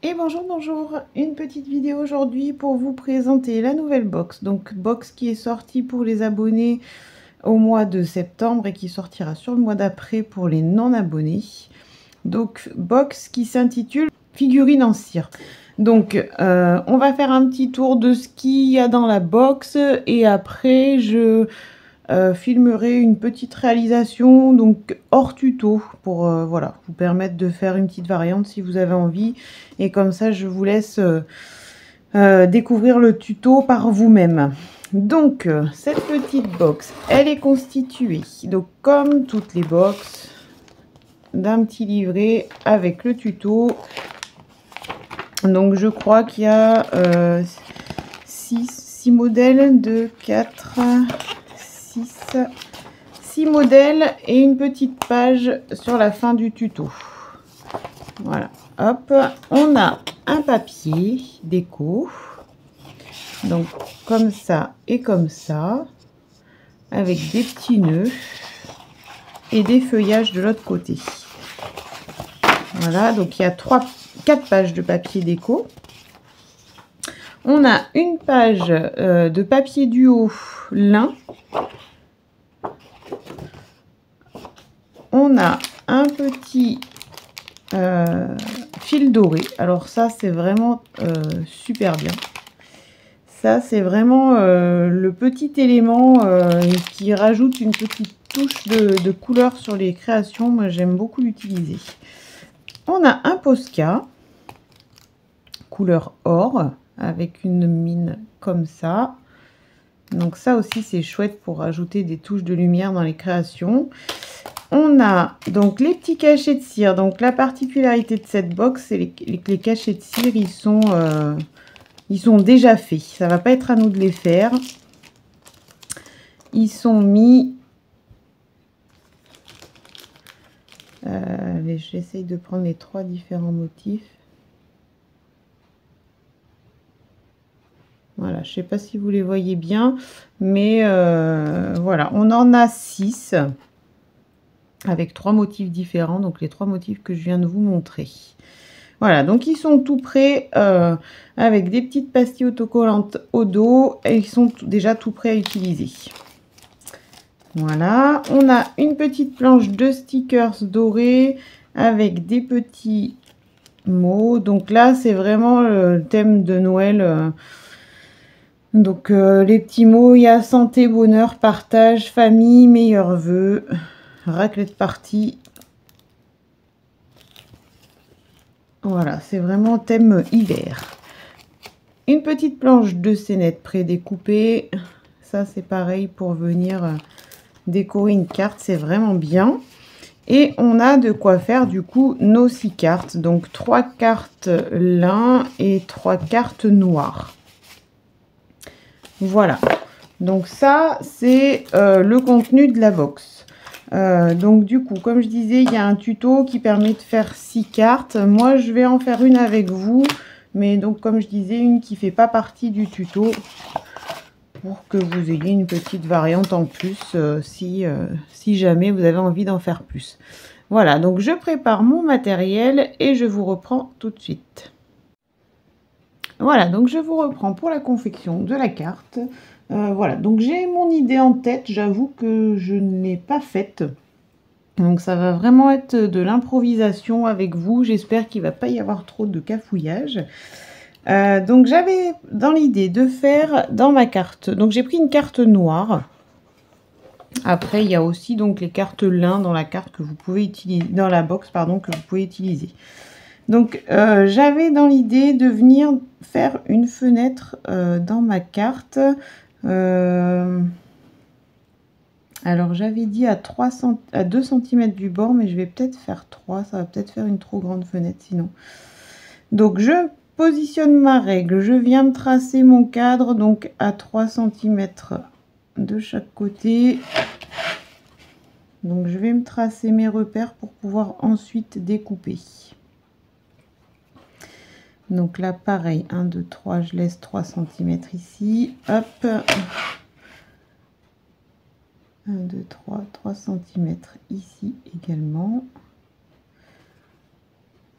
Et bonjour, bonjour, une petite vidéo aujourd'hui pour vous présenter la nouvelle box. Donc box qui est sortie pour les abonnés au mois de septembre et qui sortira sur le mois d'après pour les non abonnés. Donc box qui s'intitule figurine en cire. Donc on va faire un petit tour de ce qu'il y a dans la box et après je filmerai une petite réalisation donc hors tuto pour voilà, vous permettre de faire une petite variante si vous avez envie, et comme ça je vous laisse découvrir le tuto par vous-même. Donc cette petite box, elle est constituée donc comme toutes les box d'un petit livret avec le tuto. Donc je crois qu'il y a 6 modèles de 4 6 modèles et une petite page sur la fin du tuto. Voilà, hop, on a un papier déco, donc comme ça et comme ça, avec des petits nœuds et des feuillages de l'autre côté. Voilà, donc il y a 4 pages de papier déco. On a une page de papier duo lin. On a un petit fil doré. Alors ça, c'est vraiment super bien. Ça, c'est vraiment le petit élément qui rajoute une petite touche de couleur sur les créations. Moi, j'aime beaucoup l'utiliser. On a un Posca couleur or avec une mine comme ça. Donc ça aussi, c'est chouette pour rajouter des touches de lumière dans les créations. On a donc les petits cachets de cire. Donc la particularité de cette box, c'est les cachets de cire, ils sont déjà faits. Ça va pas être à nous de les faire. Ils sont mis. J'essaye de prendre les 3 différents motifs. Voilà, je sais pas si vous les voyez bien, mais voilà, on en a 6 avec 3 motifs différents, donc les 3 motifs que je viens de vous montrer. Voilà, donc ils sont tout prêts avec des petites pastilles autocollantes au dos et ils sont déjà tout prêts à utiliser. Voilà, on a une petite planche de stickers dorés avec des petits mots. Donc là, c'est vraiment le thème de Noël. Donc les petits mots, il y a santé, bonheur, partage, famille, meilleurs vœux, raclette party. Voilà, c'est vraiment thème hiver. Une petite planche de scénette prédécoupée. Ça, c'est pareil pour venir décorer une carte. C'est vraiment bien. Et on a de quoi faire du coup nos 6 cartes. Donc 3 cartes lin et 3 cartes noires. Voilà. Donc ça, c'est le contenu de la box. Donc du coup, comme je disais, il y a un tuto qui permet de faire 6 cartes. Moi, je vais en faire une avec vous. Mais donc, comme je disais, une qui ne fait pas partie du tuto. Pour que vous ayez une petite variante en plus si jamais vous avez envie d'en faire plus. Voilà, donc je prépare mon matériel et je vous reprends tout de suite. Voilà, donc je vous reprends pour la confection de la carte. Voilà, donc j'ai mon idée en tête, j'avoue que je ne l'ai pas faite. Donc ça va vraiment être de l'improvisation avec vous. J'espère qu'il ne va pas y avoir trop de cafouillage. Donc j'avais dans l'idée de faire dans ma carte. Donc j'ai pris une carte noire. Après il y a aussi donc les cartes lin dans la carte que vous pouvez utiliser, dans la box pardon, que vous pouvez utiliser. Donc j'avais dans l'idée de venir faire une fenêtre dans ma carte. Alors j'avais dit à 2 cm du bord, mais je vais peut-être faire 3. Ça va peut-être faire une trop grande fenêtre sinon. Donc je positionne ma règle. Je viens de tracer mon cadre donc à 3 cm de chaque côté. Donc je vais me tracer mes repères pour pouvoir ensuite découper. Donc là pareil, 1, 2, 3, je laisse 3 cm ici. Hop. 1, 2, 3 cm ici également.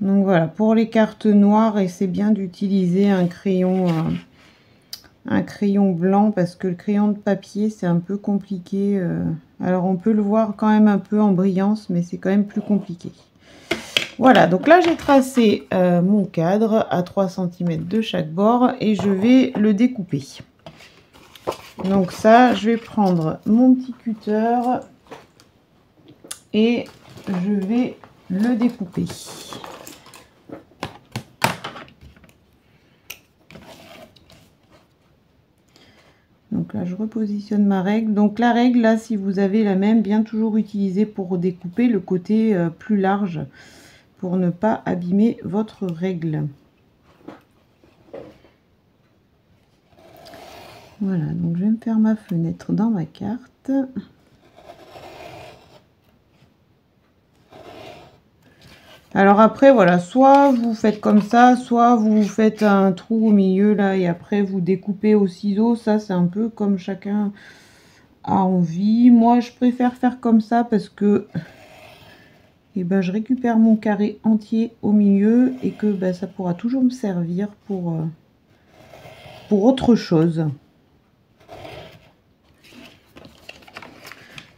Donc voilà, pour les cartes noires, et c'est bien d'utiliser un crayon blanc parce que le crayon de papier c'est un peu compliqué. Alors on peut le voir quand même un peu en brillance, mais c'est quand même plus compliqué. Voilà, donc là j'ai tracé mon cadre à 3 cm de chaque bord et je vais le découper. Donc ça, je vais prendre mon petit cutter et je vais le découper. Donc là, je repositionne ma règle. Donc la règle, là, si vous avez la même, bien toujours utiliser pour découper le côté plus large pour ne pas abîmer votre règle. Voilà, donc je vais me faire ma fenêtre dans ma carte. Alors après, voilà, soit vous faites comme ça, soit vous faites un trou au milieu, là, et après vous découpez au ciseau. Ça, c'est un peu comme chacun a envie. Moi, je préfère faire comme ça parce que et ben, je récupère mon carré entier au milieu et que ben, ça pourra toujours me servir pour autre chose.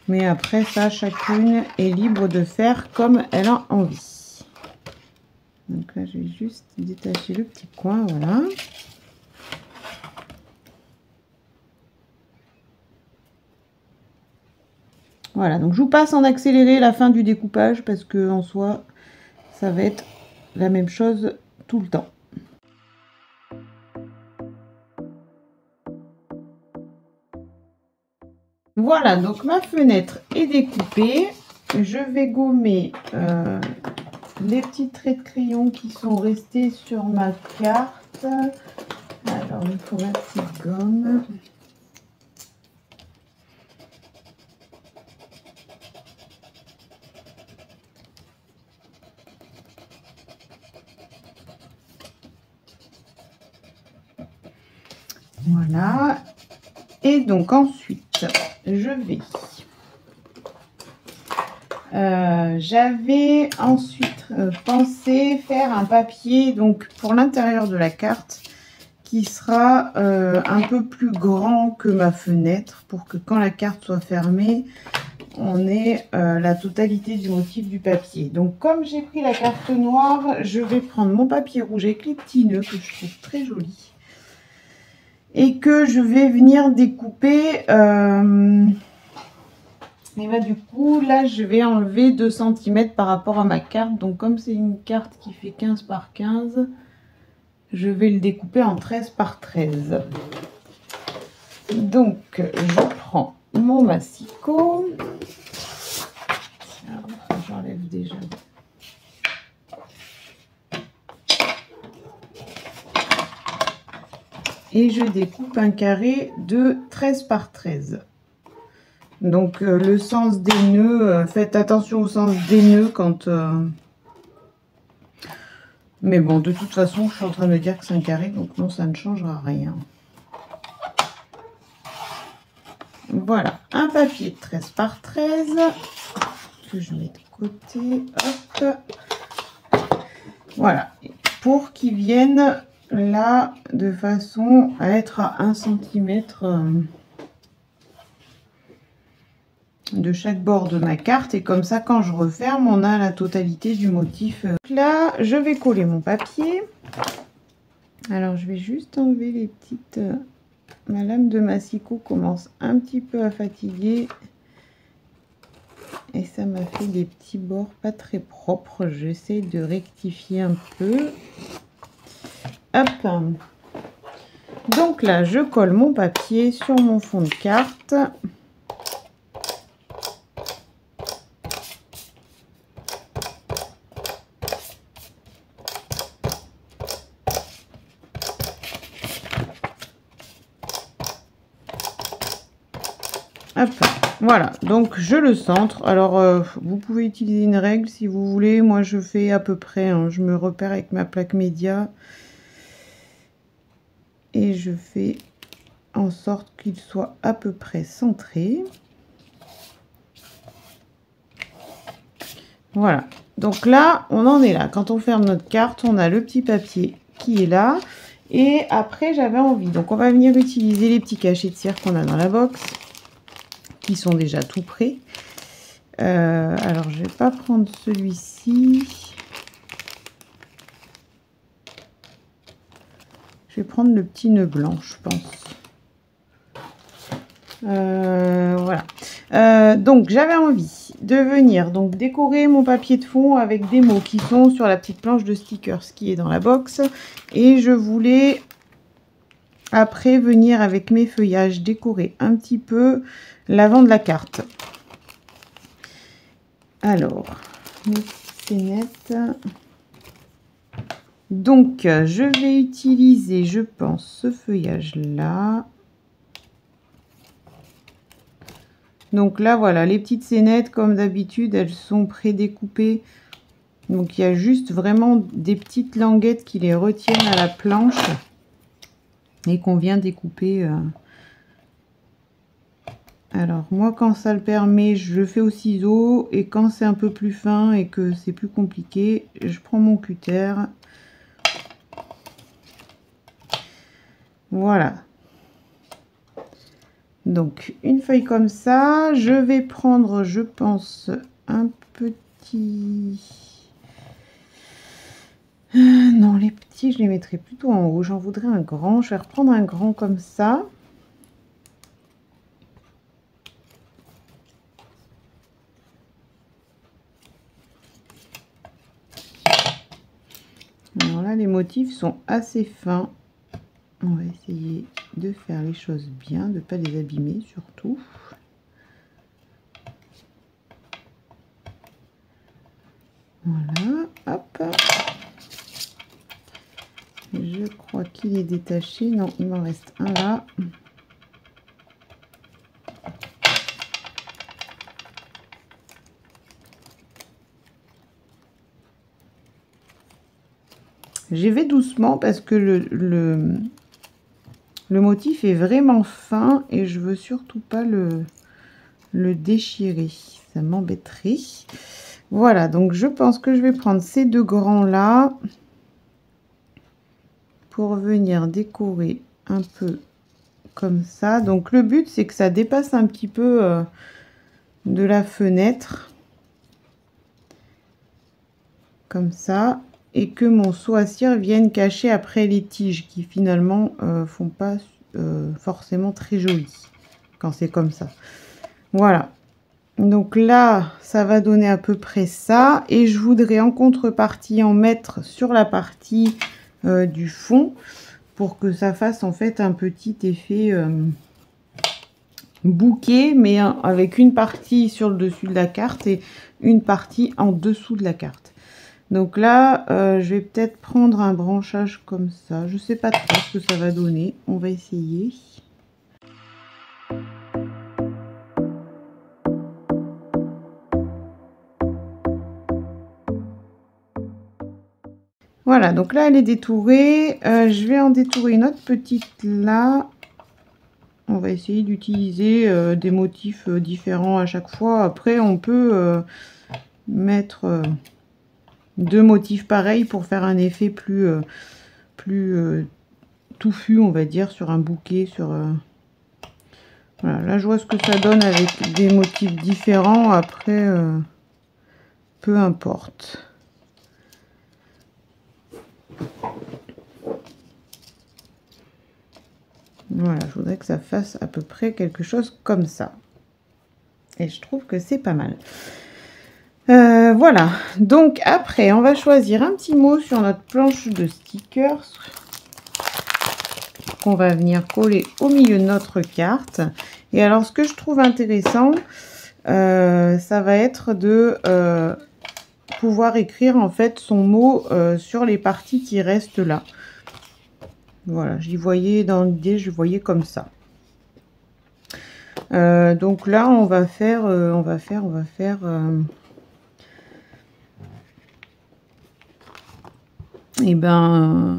Mais après ça, chacune est libre de faire comme elle a envie. Donc là, je vais juste détacher le petit coin, voilà. Voilà, donc je vous passe en accéléré la fin du découpage parce que en soi, ça va être la même chose tout le temps. Voilà, donc ma fenêtre est découpée. Je vais gommer les petits traits de crayon qui sont restés sur ma carte. Alors, il faut ma petite gomme. Voilà. Et donc ensuite, je vais... j'avais ensuite pensé faire un papier donc pour l'intérieur de la carte qui sera un peu plus grand que ma fenêtre pour que quand la carte soit fermée, on ait la totalité du motif du papier. Donc comme j'ai pris la carte noire, je vais prendre mon papier rouge avec les petits nœuds que je trouve très jolis et que je vais venir découper. Et bah, du coup, là, je vais enlever 2 cm par rapport à ma carte. Donc, comme c'est une carte qui fait 15 par 15, je vais le découper en 13 par 13. Donc, je prends mon massicot. J'enlève déjà. Et je découpe un carré de 13 par 13. Donc le sens des nœuds, faites attention au sens des nœuds quand... Mais bon, de toute façon, je suis en train de dire que c'est un carré, donc non, ça ne changera rien. Voilà, un papier de 13 par 13 que je mets de côté. Hop. Voilà, pour qu'il vienne là de façon à être à 1 cm de chaque bord de ma carte, et comme ça quand je referme on a la totalité du motif. Donc là je vais coller mon papier. Alors je vais juste enlever les petites... ma lame de massicot commence un petit peu à fatiguer et ça m'a fait des petits bords pas très propres. J'essaie de rectifier un peu. Hop, donc là je colle mon papier sur mon fond de carte. Hop, voilà, donc je le centre. Alors, vous pouvez utiliser une règle si vous voulez. Moi, je fais à peu près, hein, je me repère avec ma plaque média. Et je fais en sorte qu'il soit à peu près centré. Voilà, Donc là, on en est là. Quand on ferme notre carte, on a le petit papier qui est là. Et après, j'avais envie. Donc, on va venir utiliser les petits cachets de cire qu'on a dans la box, qui sont déjà tout prêts. Alors, je vais pas prendre celui-ci. Je vais prendre le petit nœud blanc, je pense. Voilà. Donc, j'avais envie de venir donc décorer mon papier de fond avec des mots qui sont sur la petite planche de stickers qui est dans la box. Et je voulais, après, venir avec mes feuillages décorer un petit peu l'avant de la carte. Alors, mes scénettes. Donc, je vais utiliser, je pense, ce feuillage-là. Donc là, voilà, les petites scénettes, comme d'habitude, elles sont prédécoupées. Donc, il y a juste vraiment des petites languettes qui les retiennent à la planche et qu'on vient découper. Alors, moi, quand ça le permet, je le fais au ciseau. Et quand c'est un peu plus fin et que c'est plus compliqué, je prends mon cutter. Voilà. Donc, une feuille comme ça. Je vais prendre, je pense, un petit... non, les petits, je les mettrai plutôt en haut. J'en voudrais un grand. Je vais reprendre un grand comme ça. Alors là, les motifs sont assez fins. On va essayer de faire les choses bien, de ne pas les abîmer surtout. Voilà, hop. Je crois qu'il est détaché. Non, il m'en reste un là. J'y vais doucement parce que le motif est vraiment fin et je veux surtout pas le déchirer. Ça m'embêterait. Voilà, donc je pense que je vais prendre ces deux grands là pour venir décorer un peu comme ça. Donc le but, c'est que ça dépasse un petit peu de la fenêtre. Comme ça. Et que mon seau à cire vienne cacher après les tiges qui finalement font pas forcément très jolies quand c'est comme ça. Voilà. Donc là, ça va donner à peu près ça. Et je voudrais en contrepartie en mettre sur la partie du fond pour que ça fasse en fait un petit effet bouquet, mais avec une partie sur le dessus de la carte et une partie en dessous de la carte. Donc là, je vais peut-être prendre un branchage comme ça. Je sais pas trop ce que ça va donner. On va essayer. Voilà, donc là, elle est détourée. Je vais en détourer une autre petite là. On va essayer d'utiliser des motifs différents à chaque fois. Après, on peut mettre... deux motifs pareils pour faire un effet plus touffu, on va dire, sur un bouquet. Voilà, là je vois ce que ça donne avec des motifs différents. Après, peu importe. Voilà, je voudrais que ça fasse à peu près quelque chose comme ça. Et je trouve que c'est pas mal. Voilà, donc après on va choisir un petit mot sur notre planche de stickers qu'on va venir coller au milieu de notre carte. Et alors ce que je trouve intéressant, ça va être de pouvoir écrire en fait son mot sur les parties qui restent là. Voilà, j'y voyais dans l'idée, je voyais comme ça. Donc là on va faire et ben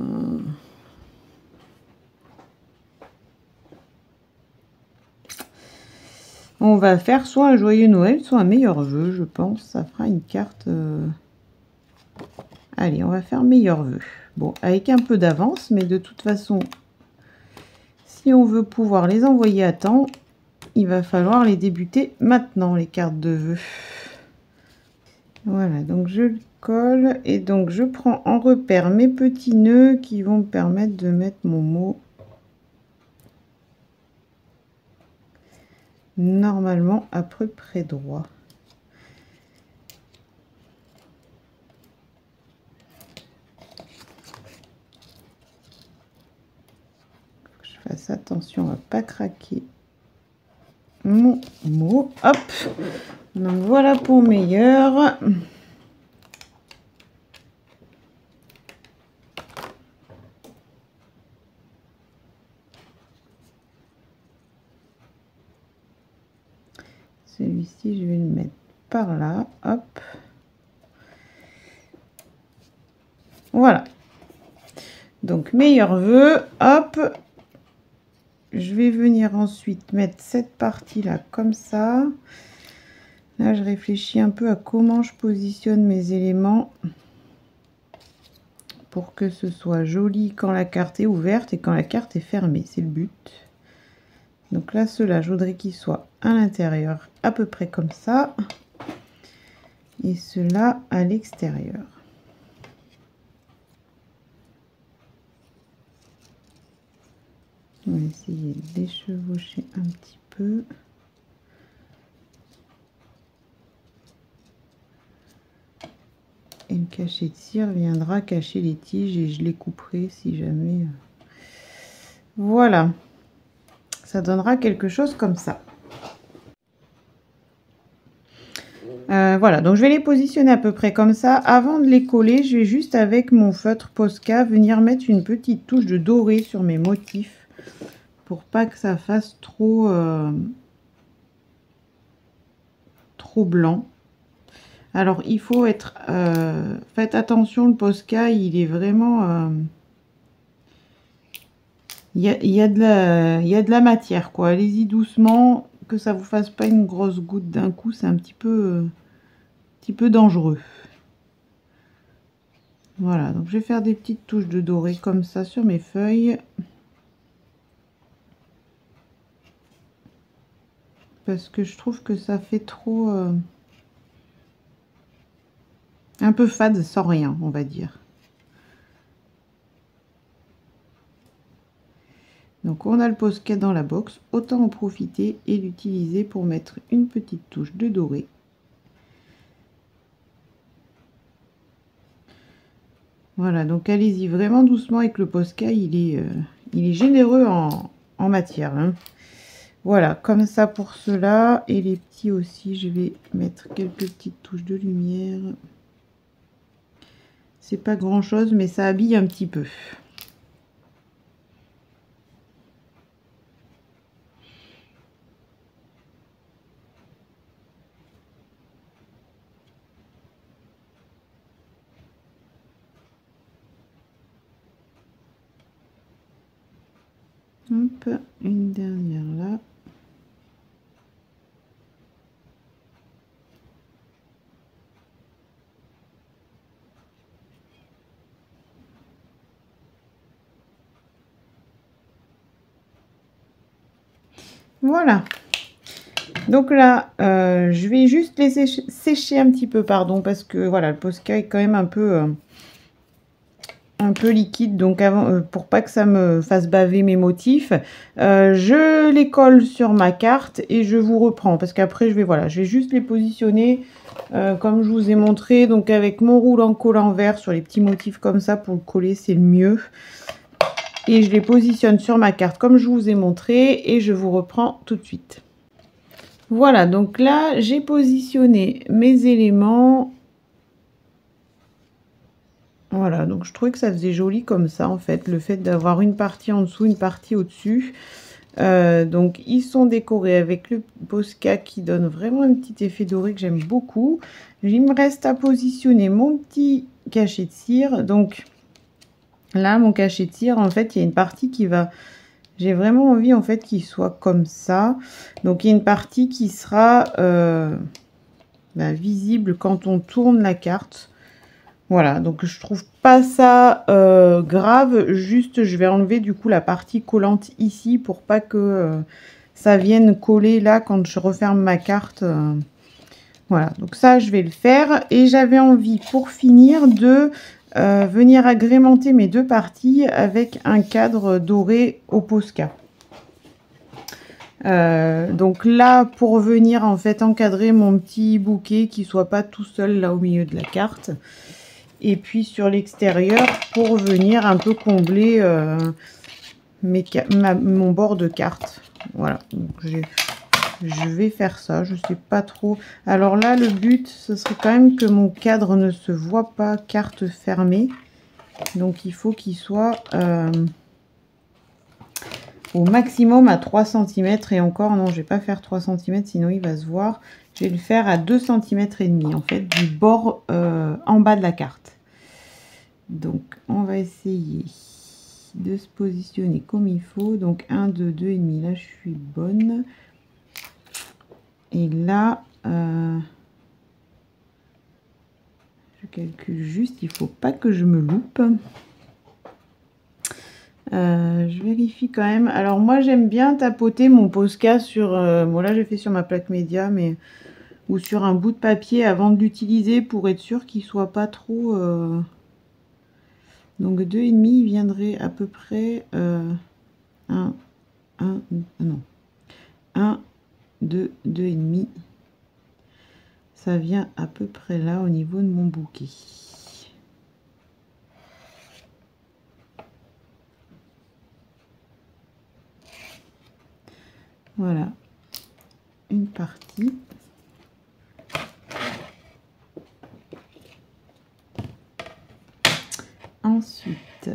on va faire soit un joyeux Noël, soit un meilleur vœu, je pense. Ça fera une carte Allez, on va faire meilleur vœu. Bon, avec un peu d'avance, mais de toute façon, si on veut pouvoir les envoyer à temps, il va falloir les débuter maintenant, les cartes de vœux. Voilà, donc je le colle et donc je prends en repère mes petits nœuds qui vont me permettre de mettre mon mot normalement à peu près droit. Faut que je fasse attention à pas craquer mon mot. Hop, donc voilà pour meilleur. Celui-ci, je vais le mettre par là. Hop. Voilà. Donc, meilleur vœu. Hop. Je vais venir ensuite mettre cette partie-là comme ça. Là, je réfléchis un peu à comment je positionne mes éléments pour que ce soit joli quand la carte est ouverte et quand la carte est fermée. C'est le but. Donc là, ceux-là, je voudrais qu'ils soient à l'intérieur, à peu près comme ça. Et ceux-là à l'extérieur. On va essayer de les chevaucher un petit peu. Et le cachet de cire viendra cacher les tiges et je les couperai si jamais. Voilà. Ça donnera quelque chose comme ça. Voilà, donc je vais les positionner à peu près comme ça. Avant de les coller, je vais juste avec mon feutre Posca venir mettre une petite touche de doré sur mes motifs pour pas que ça fasse trop blanc. Alors il faut être faites attention, le Posca il est vraiment il y a de la matière quoi. Allez-y doucement, que ça vous fasse pas une grosse goutte d'un coup, c'est un petit peu dangereux. Voilà, donc je vais faire des petites touches de doré comme ça sur mes feuilles. Parce que je trouve que ça fait trop un peu fade sans rien, on va dire. Donc on a le Posca dans la box, autant en profiter et l'utiliser pour mettre une petite touche de doré. Voilà, donc allez-y vraiment doucement avec le Posca, il est généreux en matière. Hein. Voilà, comme ça pour ceux-là. Et les petits aussi, je vais mettre quelques petites touches de lumière. C'est pas grand-chose, mais ça habille un petit peu. Hop, une dernière là. Voilà. Donc là, je vais juste les sécher un petit peu, pardon, parce que voilà, le Posca est quand même un peu liquide, donc avant, pour pas que ça me fasse baver mes motifs, je les colle sur ma carte et je vous reprends parce qu'après je vais juste les positionner comme je vous ai montré, donc avec mon roulant collant vert sur les petits motifs comme ça pour le coller, c'est le mieux. Et je les positionne sur ma carte comme je vous ai montré et je vous reprends tout de suite. Voilà, donc là j'ai positionné mes éléments. Voilà, donc je trouvais que ça faisait joli comme ça en fait, le fait d'avoir une partie en dessous, une partie au-dessus. Donc ils sont décorés avec le Posca qui donne vraiment un petit effet doré que j'aime beaucoup. Il me reste à positionner mon petit cachet de cire. Donc là, mon cachet de cire, en fait, il y a une partie qui va... J'ai vraiment envie en fait qu'il soit comme ça. Donc il y a une partie qui sera visible quand on tourne la carte. Voilà, donc je trouve pas ça grave, juste je vais enlever du coup la partie collante ici pour pas que ça vienne coller là quand je referme ma carte. Voilà, donc ça je vais le faire. Et j'avais envie pour finir de venir agrémenter mes deux parties avec un cadre doré au Posca. Donc là, pour venir en fait encadrer mon petit bouquet qui soit pas tout seul là au milieu de la carte. Et puis sur l'extérieur pour venir un peu combler mon bord de carte. Voilà, donc je vais faire ça, je sais pas trop. Alors là, le but, ce serait quand même que mon cadre ne se voit pas carte fermée. Donc il faut qu'il soit au maximum à 3 cm. Et encore, non, je vais pas faire 3 cm, sinon il va se voir. Je vais le faire à 2 cm et demi, en fait, du bord en bas de la carte. Donc, on va essayer de se positionner comme il faut. Donc, 1, 2, 2 et demi. Là, je suis bonne. Et là, je calcule juste. Il faut pas que je me loupe. Je vérifie quand même. Alors, moi, j'aime bien tapoter mon Posca sur... bon, là, j'ai fait sur ma plaque média, mais... ou sur un bout de papier avant de l'utiliser pour être sûr qu'il soit pas trop... Donc 2,5 viendrait à peu près 1, 2, 2,5. Ça vient à peu près là au niveau de mon bouquet. Voilà, une partie. Ensuite,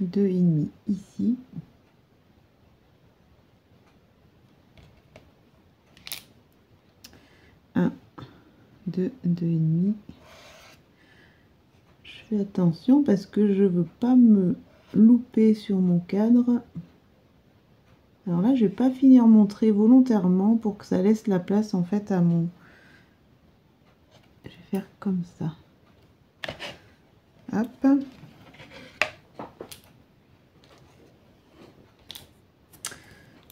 2,5 ici. Un, 2, 2,5. Je fais attention parce que je veux pas me louper sur mon cadre. Alors là, je vais pas finir mon trait volontairement pour que ça laisse la place en fait à mon... Je vais faire comme ça. Hop.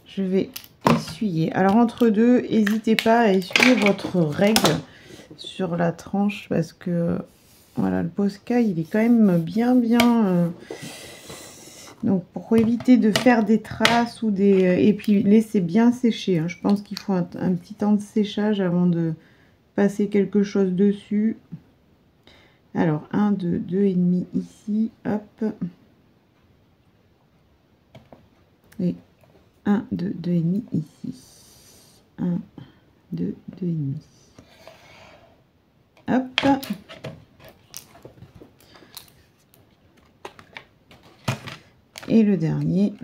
Je vais essuyer. Alors entre deux, n'hésitez pas à essuyer votre règle sur la tranche parce que voilà, le Posca il est quand même bien donc pour éviter de faire des traces ou des... Et puis laisser bien sécher, hein. Je pense qu'il faut un petit temps de séchage avant de passer quelque chose dessus. Alors 1, 2, 2,5 ici, hop. Et 1, 2, 2,5 ici. 1, 2, 2,5. Hop. Et le dernier.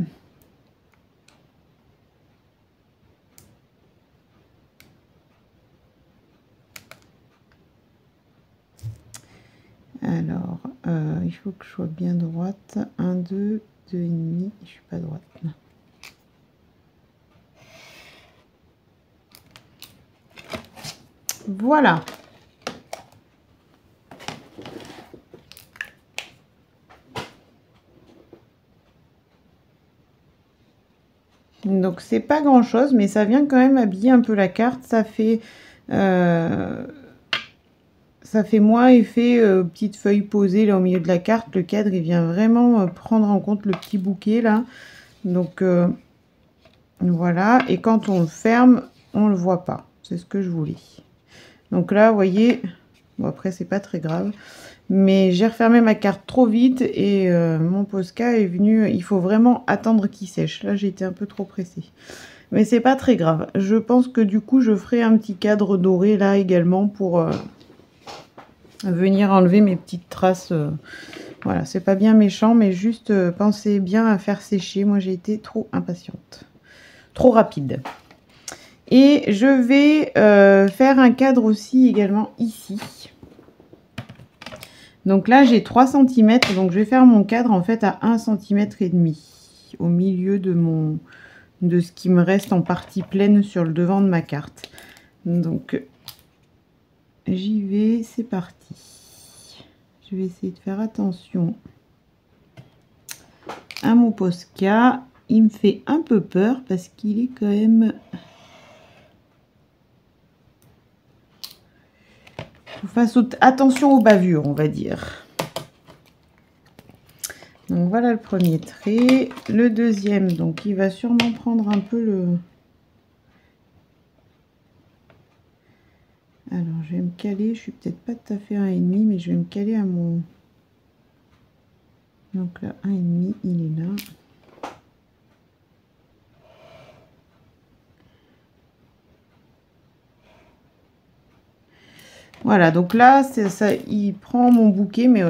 Alors, il faut que je sois bien droite. 1, 2, 2,5. Je suis pas droite. Voilà. Donc c'est pas grand chose, mais ça vient quand même habiller un peu la carte. Ça fait moins effet petite feuille posée là au milieu de la carte. Le cadre il vient vraiment prendre en compte le petit bouquet là. Donc voilà. Et quand on le ferme, on le voit pas. C'est ce que je voulais. Donc là, vous voyez, bon après c'est pas très grave. Mais j'ai refermé ma carte trop vite et mon Posca est venu... Il faut vraiment attendre qu'il sèche. Là, j'ai été un peu trop pressée. Mais c'est pas très grave. Je pense que du coup, je ferai un petit cadre doré là également pour venir enlever mes petites traces. Voilà, c'est pas bien méchant, mais juste pensez bien à faire sécher. Moi, j'ai été trop impatiente. Trop rapide. Et je vais faire un cadre aussi également ici. Donc là, j'ai 3 cm, donc je vais faire mon cadre en fait à 1 cm et demi au milieu de ce qui me reste en partie pleine sur le devant de ma carte. Donc j'y vais, c'est parti. Je vais essayer de faire attention à mon Posca. Il me fait un peu peur parce qu'il est quand même... Face attention aux bavures, on va dire. Donc voilà le premier trait. Le deuxième, donc il va sûrement prendre un peu le... Alors je vais me caler, je suis peut-être pas tout à fait 1,5, mais je vais me caler à mon... Donc là, 1,5, il est là. Voilà, donc là, ça, il prend mon bouquet, mais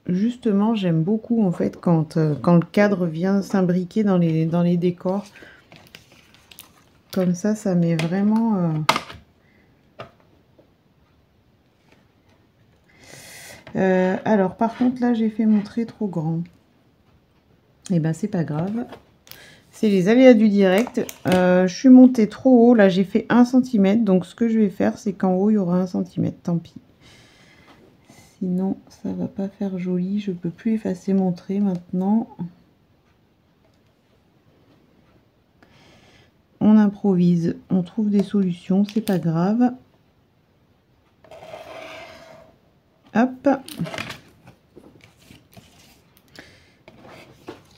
justement, j'aime beaucoup en fait quand le cadre vient s'imbriquer dans les décors. Comme ça met vraiment... alors, par contre, là, j'ai fait mon trait trop grand. Et ben, c'est pas grave. C'est les aléas du direct. Je suis montée trop haut. Là, j'ai fait 1 cm. Donc, ce que je vais faire, c'est qu'en haut, il y aura 1 cm. Tant pis. Sinon, ça va pas faire joli. Je peux plus effacer mon trait maintenant. On improvise. On trouve des solutions. C'est pas grave. Hop.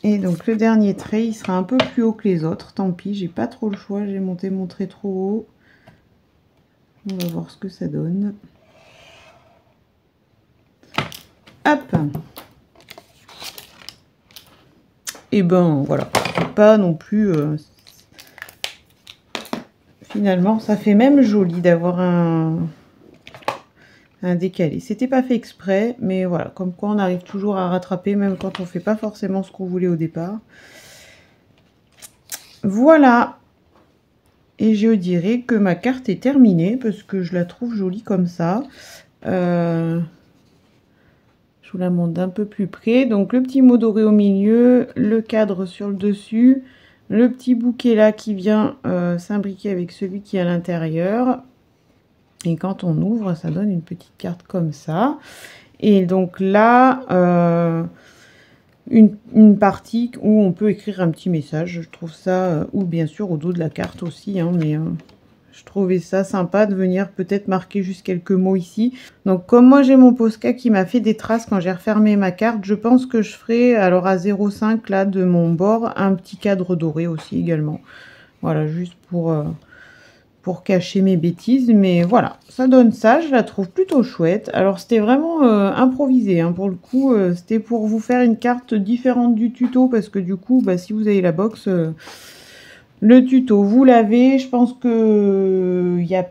Et donc le dernier trait, il sera un peu plus haut que les autres. Tant pis, j'ai pas trop le choix. J'ai monté mon trait trop haut. On va voir ce que ça donne. Hop. Et ben voilà. Pas non plus... Finalement, ça fait même joli d'avoir un décalé. C'était pas fait exprès, mais voilà, comme quoi on arrive toujours à rattraper, même quand on fait pas forcément ce qu'on voulait au départ. Voilà. Et je dirais que ma carte est terminée, parce que je la trouve jolie comme ça. Je vous la montre d'un peu plus près. Donc le petit mot doré au milieu, le cadre sur le dessus, le petit bouquet là qui vient s'imbriquer avec celui qui est à l'intérieur. Et quand on ouvre, ça donne une petite carte comme ça. Et donc là, une partie où on peut écrire un petit message. Je trouve ça, ou bien sûr au dos de la carte aussi, hein, mais je trouvais ça sympa de venir peut-être marquer juste quelques mots ici. Donc comme moi j'ai mon Posca qui m'a fait des traces quand j'ai refermé ma carte, je pense que je ferai alors à 0,5 là de mon bord un petit cadre doré aussi également. Voilà, juste pour cacher mes bêtises, mais voilà, ça donne ça, je la trouve plutôt chouette. Alors c'était vraiment improvisé, hein, pour le coup, c'était pour vous faire une carte différente du tuto, parce que du coup, bah, si vous avez la box, le tuto, vous l'avez. Je pense que il n'y a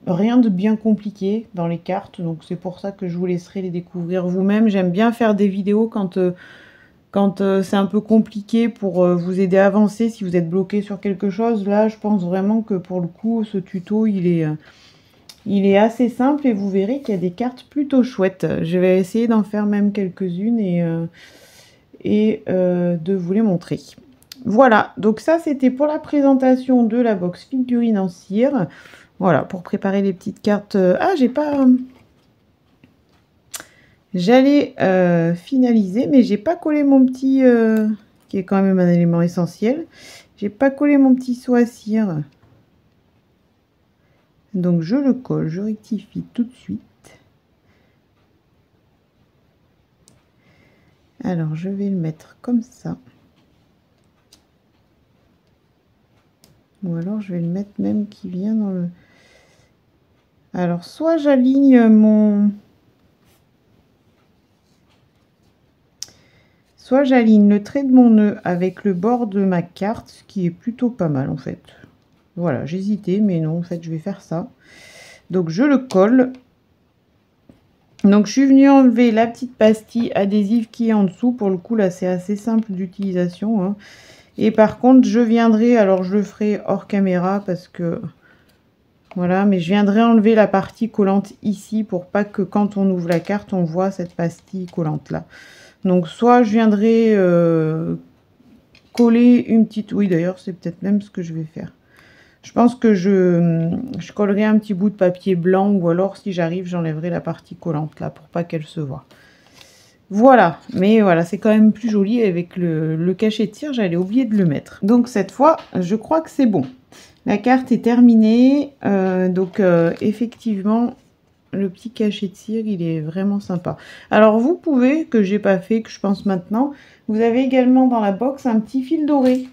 rien de bien compliqué dans les cartes, donc c'est pour ça que je vous laisserai les découvrir vous-même. J'aime bien faire des vidéos quand c'est un peu compliqué pour vous aider à avancer si vous êtes bloqué sur quelque chose. Là, je pense vraiment que pour le coup, ce tuto, il est assez simple et vous verrez qu'il y a des cartes plutôt chouettes. Je vais essayer d'en faire même quelques-unes et de vous les montrer. Voilà, donc ça, c'était pour la présentation de la box figurine en cire. Voilà, pour préparer les petites cartes. Ah, j'ai pas... J'allais finaliser, mais j'ai pas collé mon petit, qui est quand même un élément essentiel. J'ai pas collé mon petit seau à cire. Donc je le colle, je rectifie tout de suite. Alors je vais le mettre comme ça. Ou alors je vais le mettre même qui vient dans le... Alors soit j'aligne mon... Soit j'aligne le trait de mon nœud avec le bord de ma carte, ce qui est plutôt pas mal en fait. Voilà, j'hésitais, mais non, en fait, je vais faire ça. Donc, je le colle. Donc, je suis venue enlever la petite pastille adhésive qui est en dessous. Pour le coup, là, c'est assez simple d'utilisation, hein. Et par contre, je viendrai, alors je le ferai hors caméra parce que... Voilà, mais je viendrai enlever la partie collante ici pour pas que quand on ouvre la carte, on voit cette pastille collante là. Donc, soit je viendrai coller une petite... Oui, d'ailleurs, c'est peut-être même ce que je vais faire. Je pense que je collerai un petit bout de papier blanc ou alors si j'arrive, j'enlèverai la partie collante là pour pas qu'elle se voie. Voilà, mais voilà, c'est quand même plus joli avec le cachet de cire, j'allais oublier de le mettre. Donc cette fois, je crois que c'est bon. La carte est terminée, effectivement, le petit cachet de cire, il est vraiment sympa. Alors vous pouvez, que j'ai pas fait, que je pense maintenant, vous avez également dans la box un petit fil doré,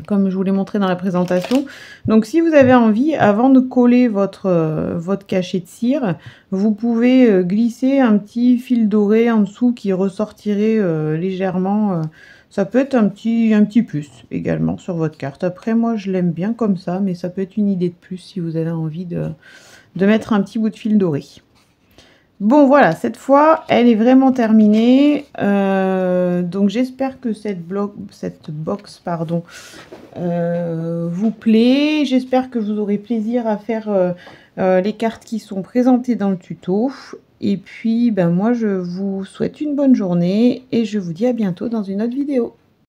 comme je vous l'ai montré dans la présentation. Donc si vous avez envie, avant de coller votre cachet de cire, vous pouvez glisser un petit fil doré en dessous qui ressortirait légèrement. Ça peut être un petit plus également sur votre carte. Après moi je l'aime bien comme ça, mais ça peut être une idée de plus si vous avez envie de mettre un petit bout de fil doré. Bon voilà, cette fois elle est vraiment terminée. Donc j'espère que cette box pardon, vous plaît. J'espère que vous aurez plaisir à faire les cartes qui sont présentées dans le tuto. Et puis ben moi je vous souhaite une bonne journée et je vous dis à bientôt dans une autre vidéo.